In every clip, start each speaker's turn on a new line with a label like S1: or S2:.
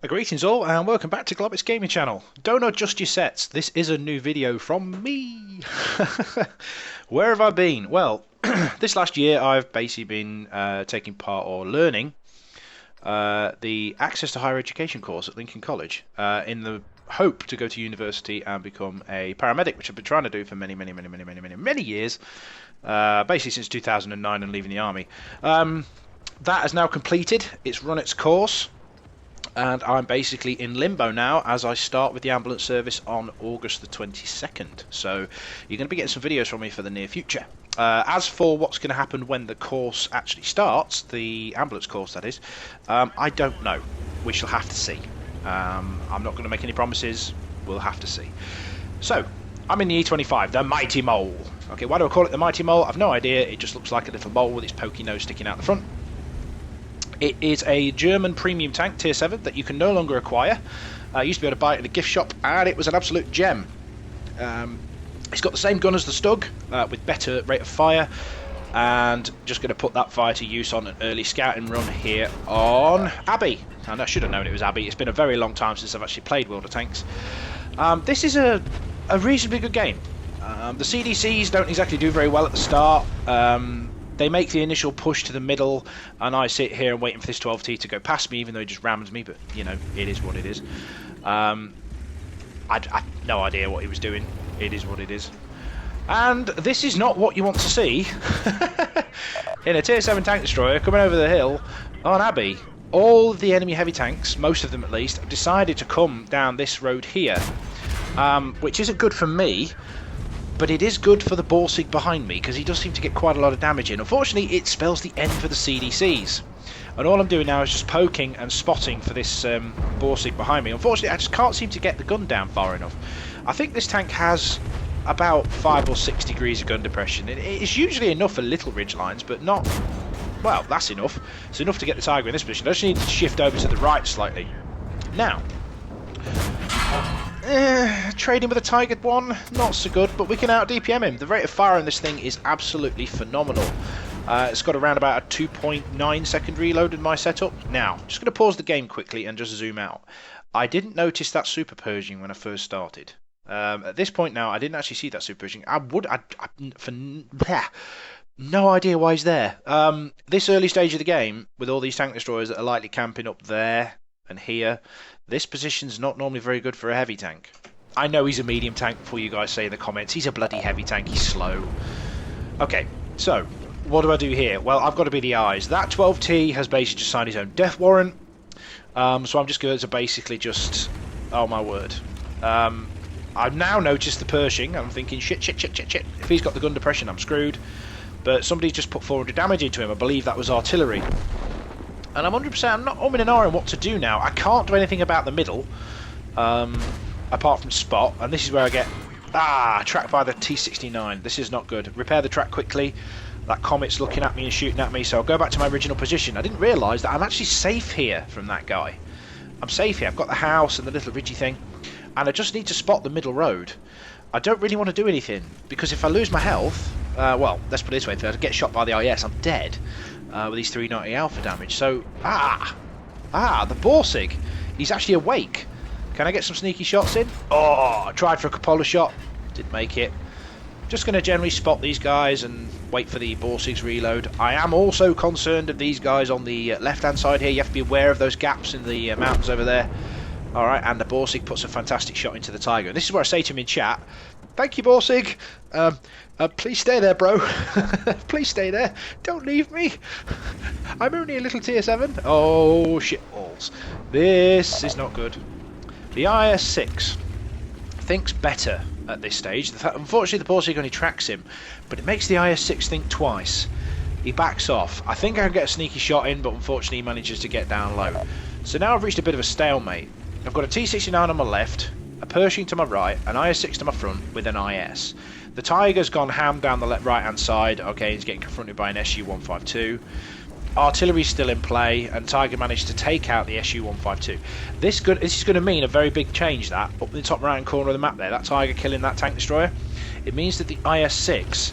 S1: Greetings all and welcome back to Globbits Gaming Channel. Don't adjust your sets, this is a new video from me. Where have I been? Well, this last year I've basically been taking part or learning the Access to Higher Education course at Lincoln College in the hope to go to university and become a paramedic, which I've been trying to do for many years, basically since 2009 and leaving the army. That has now completed, it's run its course. And I'm basically in limbo now as I start with the ambulance service on August the 22nd. So you're going to be getting some videos from me for the near future. As for what's going to happen when the course actually starts, the ambulance course that is, I don't know. We shall have to see. I'm not going to make any promises. We'll have to see. So, I'm in the E-25, the Mighty Mole. Okay, why do I call it the Mighty Mole? I've no idea. It just looks like a little mole with its pokey nose sticking out the front. It is a German premium tank, tier 7, that you can no longer acquire. I used to be able to buy it in a gift shop, and it was an absolute gem. It's got the same gun as the Stug, with better rate of fire, and just going to put that fire to use on an early scouting run here on Abbey. And I should have known it was Abbey. It's been a very long time since I've actually played World of Tanks. This is a reasonably good game. The CDCs don't exactly do very well at the start. They make the initial push to the middle, and I sit here and waiting for this 12T to go past me, even though he just rams me, but, you know, it is what it is. I have no idea what he was doing. It is what it is. And this is not what you want to see in a tier 7 tank destroyer coming over the hill on Abbey. All of the enemy heavy tanks, most of them at least, have decided to come down this road here, which isn't good for me. But it is good for the Borsig behind me, because he does seem to get quite a lot of damage in. Unfortunately, it spells the end for the CDCs. And all I'm doing now is just poking and spotting for this Borsig behind me. Unfortunately, I just can't seem to get the gun down far enough. I think this tank has about 5 or 6 degrees of gun depression. It's usually enough for little ridge lines, but not... Well, that's enough. It's enough to get the Tiger in this position. I just need to shift over to the right slightly. Now... trading with a Tiger 1, not so good, but we can out DPM him. The rate of fire on this thing is absolutely phenomenal. It's got around about a 2.9 second reload in my setup. Now, just going to pause the game quickly and just zoom out. I didn't notice that Super Pershing when I first started. At this point now, I didn't actually see that Super Pershing. No idea why he's there. This early stage of the game, with all these tank destroyers that are likely camping up there and here, this position's not normally very good for a heavy tank. I know he's a medium tank before you guys say in the comments, he's a bloody heavy tank, he's slow. Okay, so, what do I do here? Well, I've got to be the eyes. That 12T has basically just signed his own death warrant, so I'm just going to basically just... Oh my word. I've now noticed the Pershing, I'm thinking, shit. If he's got the gun depression, I'm screwed. But somebody just put 400 damage into him, I believe that was artillery. And I'm 100%, I'm not umming and ahhing what to do now. I can't do anything about the middle, apart from spot, and this is where I get, tracked by the T-69. This is not good. Repair the track quickly. That Comet's looking at me and shooting at me, so I'll go back to my original position. I didn't realise that I'm actually safe here from that guy. I'm safe here. I've got the house and the little ridgy thing, and I just need to spot the middle road. I don't really want to do anything, because if I lose my health, well, let's put it this way, if I get shot by the IS, I'm dead. With these 390 alpha damage. So, the Borsig. He's actually awake. Can I get some sneaky shots in? Oh, I tried for a cupola shot. Didn't make it. Just going to generally spot these guys and wait for the Borsig's reload. I am also concerned of these guys on the left-hand side here. You have to be aware of those gaps in the mountains over there. Alright, and the Borsig puts a fantastic shot into the Tiger. This is where I say to him in chat, thank you, Borsig. Please stay there, bro. Please stay there. Don't leave me. I'm only a little tier 7. Oh, shit balls. This is not good. The IS-6 thinks better at this stage. Unfortunately, the Borsig only tracks him, but it makes the IS-6 think twice. He backs off. I think I can get a sneaky shot in, but unfortunately he manages to get down low. So now I've reached a bit of a stalemate. I've got a T-69 on my left, a Pershing to my right, an IS-6 to my front with an IS. The Tiger's gone ham down the right-hand side. Okay, he's getting confronted by an SU-152. Artillery's still in play, and Tiger managed to take out the SU-152. This is going to mean a very big change, that, up in the top right-hand corner of the map there. That Tiger killing that tank destroyer. It means that the IS-6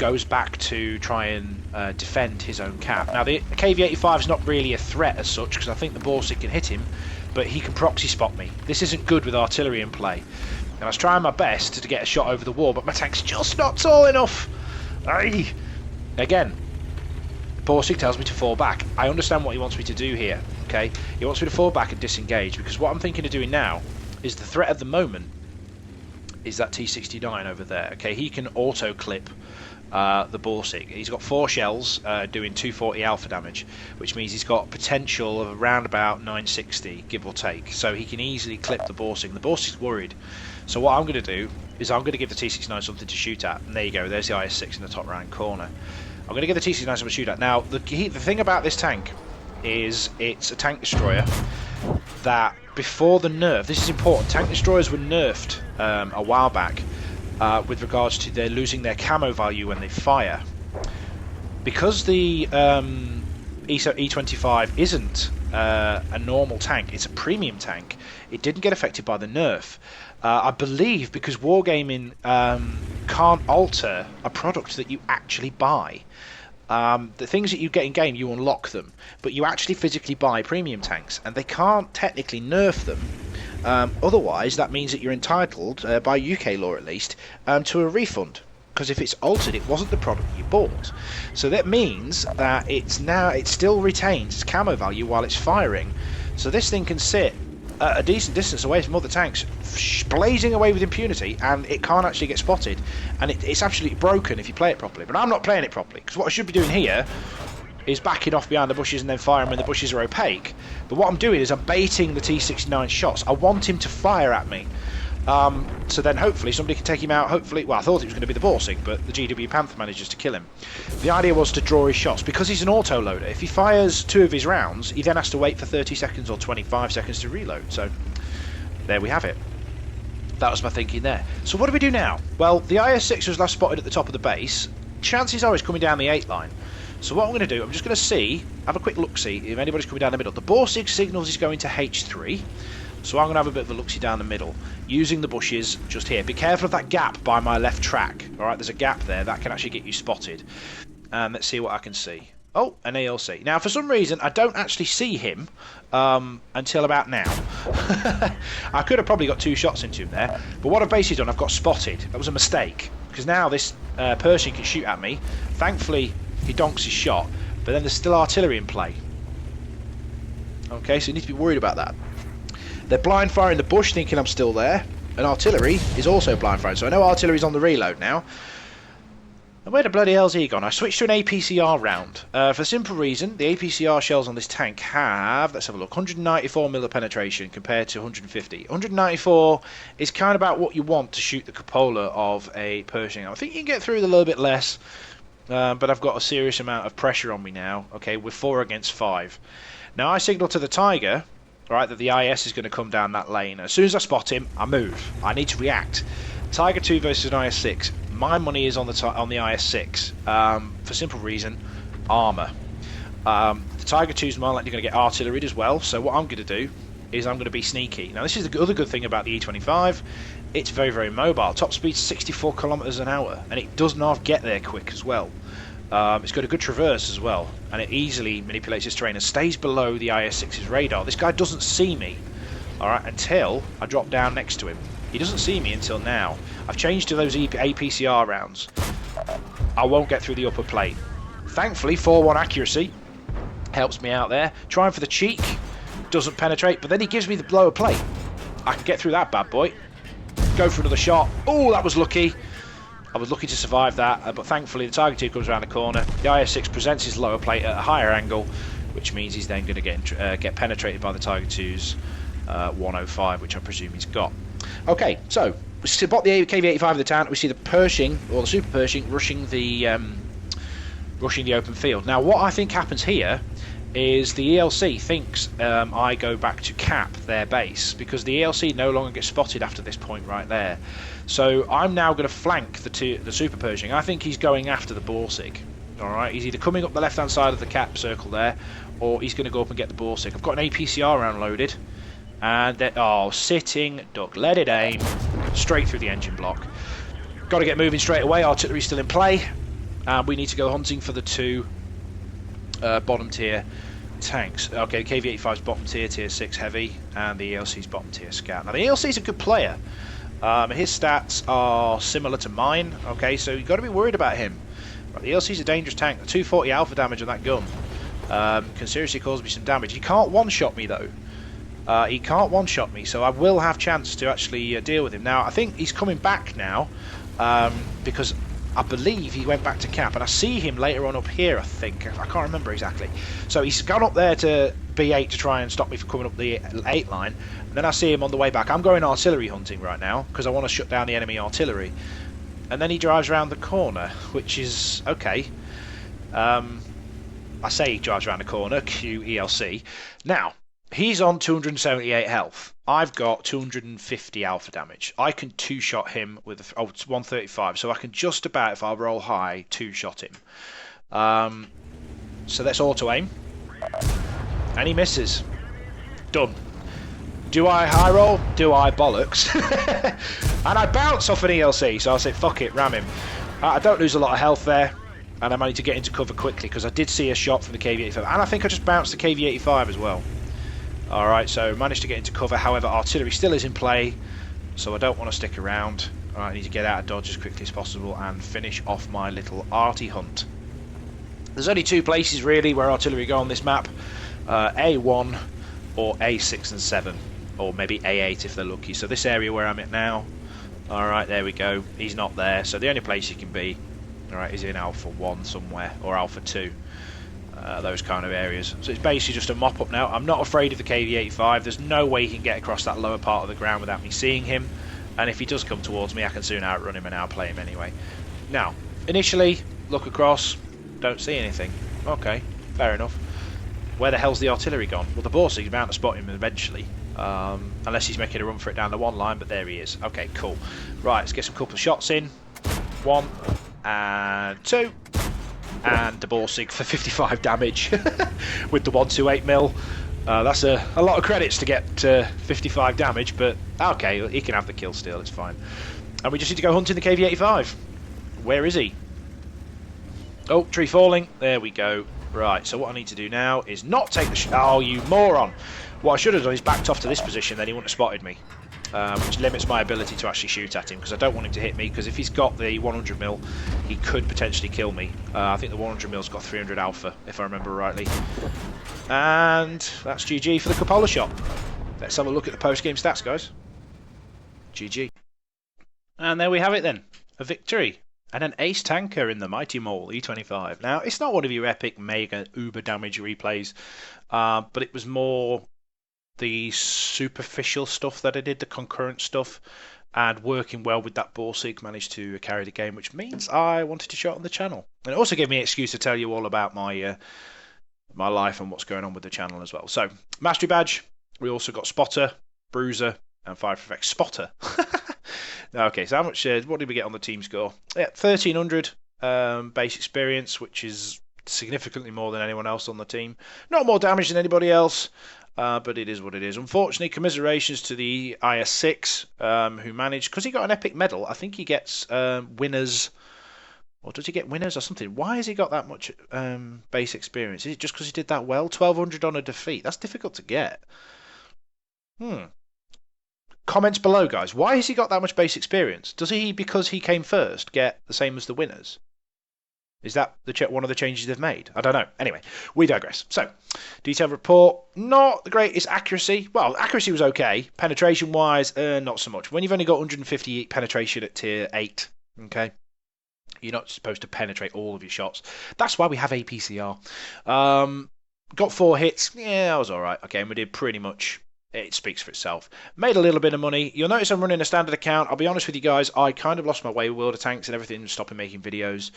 S1: goes back to try and defend his own cap. Now the KV-85 is not really a threat as such, because I think the Borsig can hit him, but he can proxy spot me. This isn't good with artillery in play. And I was trying my best to get a shot over the wall, but my tank's just not tall enough. Aye. Again, Borsig tells me to fall back. I understand what he wants me to do here, okay? He wants me to fall back and disengage, because what I'm thinking of doing now is the threat at the moment is that T-69 over there, okay? He can auto-clip the Borsig. He's got 4 shells doing 240 alpha damage, which means he's got potential of around about 960, give or take. So he can easily clip the Borsig. The Borsig's worried. So what I'm going to do is I'm going to give the T-69 something to shoot at. And there you go, there's the IS-6 in the top right corner. I'm going to give the T-69 something to shoot at. Now, the thing about this tank is it's a tank destroyer that before the nerf, this is important, tank destroyers were nerfed a while back with regards to their losing their camo value when they fire. Because the E-25 isn't a normal tank, it's a premium tank, it didn't get affected by the nerf. I believe because Wargaming can't alter a product that you actually buy. The things that you get in game, you unlock them, but you actually physically buy premium tanks, and they can't technically nerf them. Otherwise, that means that you're entitled, by UK law at least, to a refund. Because if it's altered, it wasn't the product you bought. So that means that it still retains its camo value while it's firing. So this thing can sit at a decent distance away from other tanks, blazing away with impunity, and it can't actually get spotted. And it's absolutely broken if you play it properly. But I'm not playing it properly, because what I should be doing here is backing off behind the bushes and then firing when the bushes are opaque. But what I'm doing is I'm baiting the T-69 shots. I want him to fire at me. So then hopefully somebody can take him out. Hopefully, well, I thought it was going to be the Borsig, but the GW Panther manages to kill him. The idea was to draw his shots. Because he's an auto-loader, if he fires 2 of his rounds, he then has to wait for 30 seconds or 25 seconds to reload. So there we have it. That was my thinking there. So what do we do now? Well, the IS-6 was last spotted at the top of the base. Chances are he's coming down the 8 line. So what I'm going to do, I'm just going to have a quick look-see if anybody's coming down the middle. The Borsig signals he's going to H3. So I'm going to have a bit of a look-see down the middle, using the bushes just here. Be careful of that gap by my left track. Alright, there's a gap there. That can actually get you spotted. Let's see what I can see. Oh, an ALC. Now, for some reason, I don't actually see him until about now. I could have probably got 2 shots into him there. But what I've basically done, I've got spotted. That was a mistake. Because now this Pershing can shoot at me. Thankfully, he donks his shot. But then there's still artillery in play. Okay, so you need to be worried about that. They're blind firing the bush thinking I'm still there, and artillery is also blind firing, so I know artillery's on the reload now. And where the bloody hell's he gone? I switched to an APCR round. For the simple reason, the APCR shells on this tank have, let's have a look, 194mm of penetration compared to 150. 194 is kind of about what you want to shoot the cupola of a Pershing. I think you can get through with a little bit less, but I've got a serious amount of pressure on me now. Okay, we're 4 against 5. Now I signal to the Tiger, right, that the IS is going to come down that lane. As soon as I spot him, I move. I need to react. Tiger 2 versus an IS-6. My money is on the IS-6 for simple reason, armour. The Tiger 2 is more likely going to get artillery as well, so what I'm going to do is I'm going to be sneaky. Now this is the other good thing about the E-25. It's very, very mobile. Top speed 64 kilometers an hour, and it does not get there quick as well. It's got a good traverse as well, and it easily manipulates its terrain and stays below the IS-6's radar. This guy doesn't see me, alright, until I drop down next to him. He doesn't see me until now. I've changed to those APCR rounds. I won't get through the upper plate. Thankfully, 4-1 accuracy helps me out there. Trying for the cheek, doesn't penetrate, but then he gives me the lower plate. I can get through that bad boy. Go for another shot. Oh, that was lucky. I was lucky to survive that, but thankfully the Tiger 2 comes around the corner. The IS-6 presents his lower plate at a higher angle, which means he's then going to get penetrated by the Tiger 2's 105, which I presume he's got. Okay, so we spot the KV-85 of the town. We see the Pershing, or the Super Pershing, rushing the open field. Now, what I think happens here is the ELC thinks I go back to cap their base, because the ELC no longer gets spotted after this point right there. So I'm now going to flank the Super Pershing. I think he's going after the Borsig. Alright, he's either coming up the left hand side of the cap circle there, or he's going to go up and get the Borsig. I've got an APCR round loaded, and sitting duck, let it aim straight through the engine block. Got to get moving straight away. Artillery's still in play. And we need to go hunting for the two bottom tier tanks. Okay, KV-85 is bottom tier, tier 6 heavy, and the ELC is bottom tier scout. Now the ELC is a good player. His stats are similar to mine. Okay, so you've got to be worried about him. Right, the ELC is a dangerous tank. The 240 alpha damage on that gun can seriously cause me some damage. He can't one-shot me though. He can't one-shot me, so I will have chance to actually deal with him. Now I think he's coming back now because I believe he went back to camp, and I see him later on up here, I think. I can't remember exactly. So he's gone up there to B8 to try and stop me from coming up the 8 line, and then I see him on the way back. I'm going artillery hunting right now, because I want to shut down the enemy artillery. And then he drives around the corner, which is okay. I say he drives around the corner, Q ELC. Now, he's on 278 health. I've got 250 alpha damage. I can two-shot him with it's 135, so I can just about, if I roll high, two-shot him. So let's auto-aim. And he misses. Done. Do I high roll? Do I bollocks? And I bounce off an ELC, so I say, fuck it, ram him. I don't lose a lot of health there, and I managed to get into cover quickly, because I did see a shot from the KV-85, and I think I just bounced the KV-85 as well. Alright, so managed to get into cover. However, artillery still is in play, so I don't want to stick around. Alright, I need to get out of dodge as quickly as possible and finish off my little arty hunt. There's only two places really where artillery go on this map. A1 or A6 and 7, or maybe A8 if they're lucky. So this area where I'm at now, alright, there we go. He's not there, so the only place he can be, alright, is in Alpha 1 somewhere, or Alpha 2. Those kind of areas. So it's basically just a mop up now. I'm not afraid of the KV-85. There's no way he can get across that lower part of the ground without me seeing him, and if he does come towards me I can soon outrun him and outplay him anyway. Now, initially, look across, don't see anything. Okay, fair enough. Where the hell's the artillery gone? Well, the Borsig's bound to spot him eventually, unless he's making a run for it down the one line, but there he is. Okay, cool. Right, let's get some couple of shots in. 1 and 2. And the Borsig for 55 damage with the 128mm. That's a lot of credits to get 55 damage, but okay, he can have the kill still, it's fine. And we just need to go hunting the KV-85. Where is he? Oh, tree falling. There we go. Right, so what I need to do now is not take the oh, you moron! What I should have done is backed off to this position, then he wouldn't have spotted me. Which limits my ability to actually shoot at him, because I don't want him to hit me, because if he's got the 100mm he could potentially kill me. I think the 100mm's got 300 alpha if I remember rightly. And that's GG for the cupola shot. Let's have a look at the post-game stats, guys. GG. And there we have it then, a victory and an ace tanker in the mighty mole E-25. Now it's not one of your epic mega uber damage replays, but it was more the superficial stuff that I did, the concurrent stuff, and working well with that Borsig managed to carry the game, which means I wanted to show it on the channel. And it also gave me an excuse to tell you all about my my life and what's going on with the channel as well. So, Mastery Badge, we also got Spotter, Bruiser, and Fire Perfect. Spotter! Okay, so how much, what did we get on the team score? Yeah, 1300 base experience, which is significantly more than anyone else on the team. Not more damage than anybody else. But it is what it is. Unfortunately, commiserations to the IS-6 who managed, because he got an epic medal. I think he gets winners, or does he get winners or something? Why has he got that much base experience? Is it just because he did that well? 1200 on a defeat. That's difficult to get. Comments below, guys. Why has he got that much base experience? Does he, because he came first, get the same as the winners? Is that one of the changes they've made? I don't know. Anyway, we digress. So, detailed report, not the greatest accuracy. Well, accuracy was okay. Penetration-wise, not so much. When you've only got 150 penetration at tier 8, okay, you're not supposed to penetrate all of your shots. That's why we have APCR. Got 4 hits. Yeah, that was all right. Okay, and we did pretty much. It speaks for itself. Made a little bit of money. You'll notice I'm running a standard account. I'll be honest with you guys, I kind of lost my way with World of Tanks and everything, stopping making videos,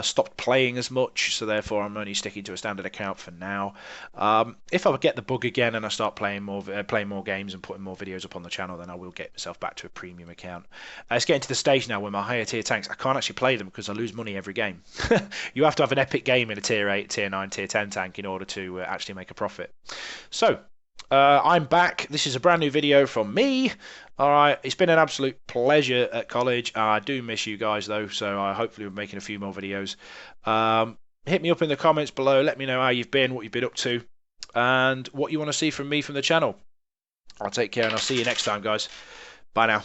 S1: stopped playing as much, so therefore I'm only sticking to a standard account for now. If I get the bug again and I start playing more games and putting more videos up on the channel, then I will get myself back to a premium account. It's getting to the stage now where my higher tier tanks, I can't actually play them because I lose money every game. You have to have an epic game in a tier 8, tier 9, tier 10 tank in order to actually make a profit. So, I'm back. This is a brand new video from me. Alright, it's been an absolute pleasure at college. I do miss you guys though, so I hopefully we're making a few more videos. Hit me up in the comments below, let me know how you've been, what you've been up to, and what you want to see from me from the channel. I'll take care and I'll see you next time, guys. Bye now.